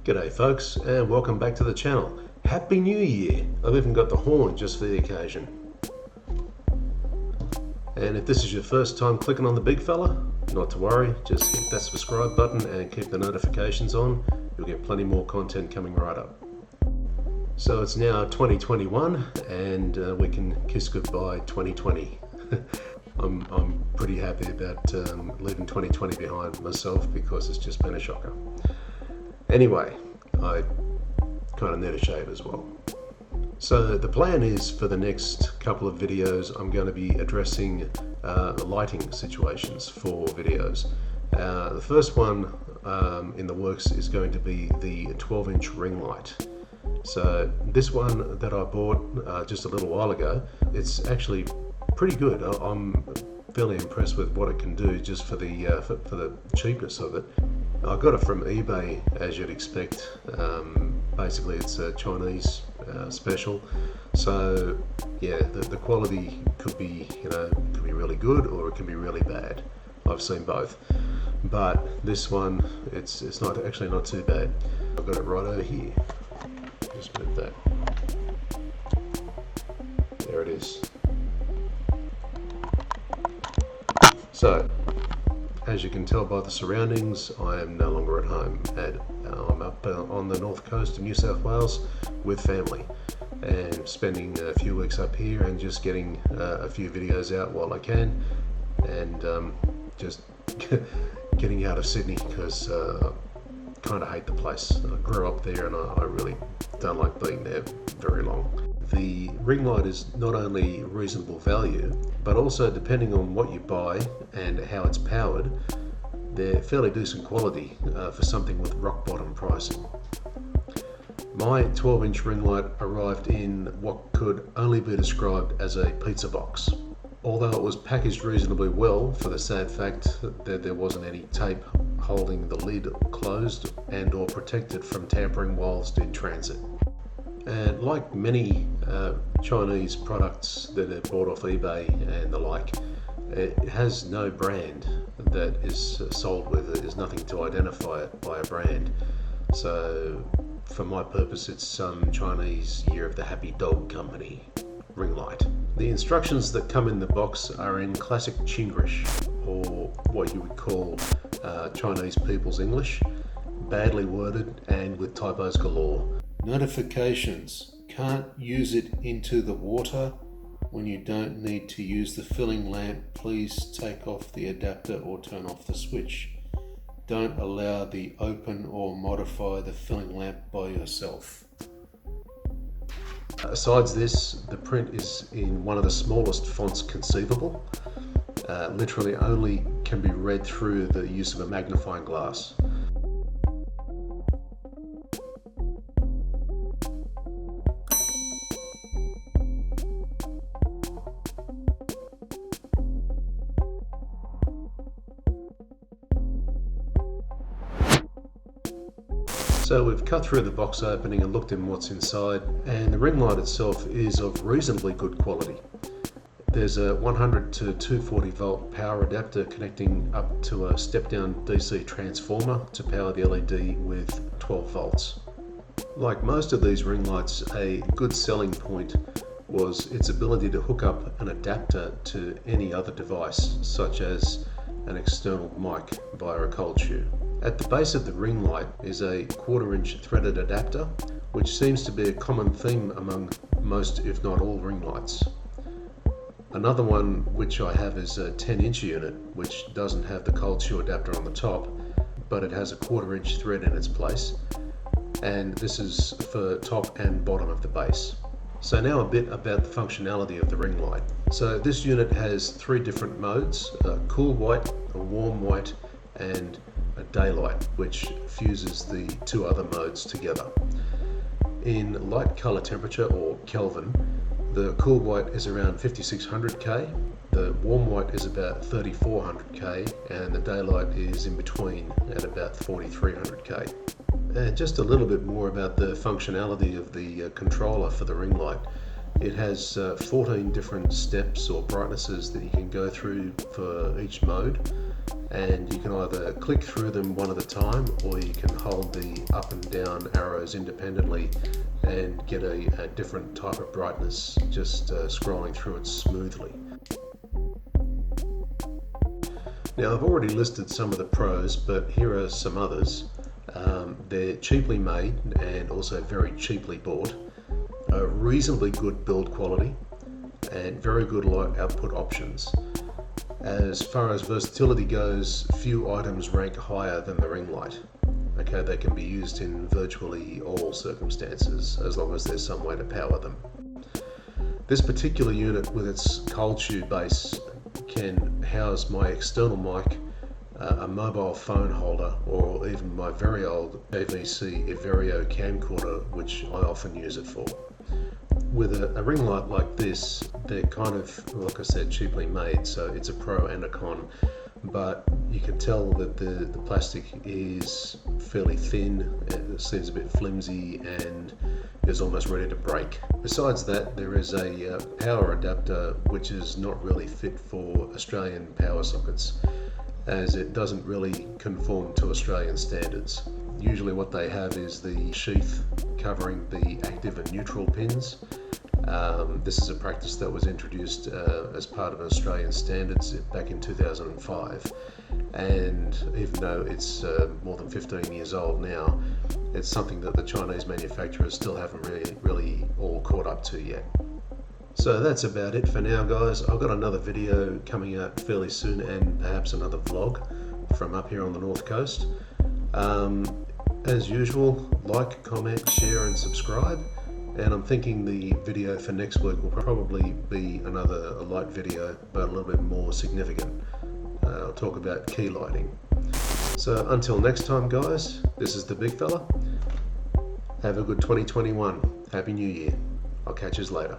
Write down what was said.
G'day folks, and welcome back to the channel. Happy New Year! I've even got the horn just for the occasion. And if this is your first time clicking on the BigFella, not to worry, just hit that subscribe button and keep the notifications on. You'll get plenty more content coming right up. So it's now 2021 and we can kiss goodbye 2020. I'm pretty happy about leaving 2020 behind myself because it's just been a shocker. Anyway, I kind of need a shave as well. So the plan is for the next couple of videos I'm going to be addressing lighting situations for videos. The first one in the works is going to be the 12-inch ring light. So this one that I bought just a little while ago, it's actually pretty good. I'm fairly impressed with what it can do just for the cheapness of it. I got it from eBay, as you'd expect. Basically it's a Chinese special, so yeah, the quality could be really good or it can be really bad. I've seen both, but this one it's not too bad. I've got it right over here. Just move that. There it is. So, as you can tell by the surroundings, I am no longer at home. I'm up on the north coast of New South Wales with family and spending a few weeks up here and just getting a few videos out while I can, and just getting out of Sydney because I kind of hate the place. I grew up there and I really don't like being there very long. The ring light is not only reasonable value, but also depending on what you buy and how it's powered, they're fairly decent quality for something with rock bottom pricing. My 12-inch ring light arrived in what could only be described as a pizza box. Although it was packaged reasonably well, for the sad fact that there wasn't any tape holding the lid closed and or protected from tampering whilst in transit. And like many Chinese products that are bought off eBay and the like, it has no brand that is sold with it. There's nothing to identify it by a brand. So for my purpose, it's some Chinese Year of the Happy Dog Company ring light. The instructions that come in the box are in classic Chinglish, or what you would call Chinese people's English, badly worded and with typos galore. Notifications: can't use it into the water. When you don't need to use the filling lamp, please take off the adapter or turn off the switch. Don't allow the open or modify the filling lamp by yourself. Besides this, the print is in one of the smallest fonts conceivable. Literally only can be read through the use of a magnifying glass. So we've cut through the box opening and looked in what's inside, and the ring light itself is of reasonably good quality. There's a 100 to 240 volt power adapter connecting up to a step-down DC transformer to power the LED with 12 volts. Like most of these ring lights, a good selling point was its ability to hook up an adapter to any other device, such as an external mic via a cold shoe. At the base of the ring light is a 1/4-inch threaded adapter, which seems to be a common theme among most, if not all, ring lights. Another one which I have is a 10-inch unit, which doesn't have the cold shoe adapter on the top, but it has a 1/4-inch thread in its place, and this is for top and bottom of the base. So now a bit about the functionality of the ring light. So this unit has 3 different modes: a cool white, a warm white, and a daylight, which fuses the 2 other modes together. In light color temperature, or Kelvin, the cool white is around 5600 K, the warm white is about 3400 K, and the daylight is in between at about 4300 K. And just a little bit more about the functionality of the controller for the ring light. It has 14 different steps or brightnesses that you can go through for each mode. and you can either click through them one at a time, or you can hold the up and down arrows independently and get a different type of brightness just scrolling through it smoothly. Now, I've already listed some of the pros, but here are some others. They're cheaply made and also very cheaply bought, reasonably good build quality, and very good light output options. As far as versatility goes, few items rank higher than the Ringlight. Okay, they can be used in virtually all circumstances as long as there's some way to power them. This particular unit with its cold shoe base can house my external mic, a mobile phone holder, or even my very old AVC Everio camcorder, which I often use it for. With a ring light like this, they're kind of, like I said, cheaply made, so it's a pro and a con, but you can tell that the plastic is fairly thin, it seems a bit flimsy, and is almost ready to break. Besides that, there is a power adapter which is not really fit for Australian power sockets, as it doesn't really conform to Australian standards. Usually what they have is the sheath covering the active and neutral pins. This is a practice that was introduced as part of Australian standards back in 2005, and even though it's more than 15 years old now, it's something that the Chinese manufacturers still haven't really all caught up to yet. So that's about it for now, guys. I've got another video coming out fairly soon, and perhaps another vlog from up here on the North Coast. As usual, like, comment, share and subscribe. And I'm thinking the video for next week will probably be another light video, but a little bit more significant. I'll talk about key lighting. So until next time, guys, this is the Big Fella. Have a good 2021. Happy New Year. I'll catch you later.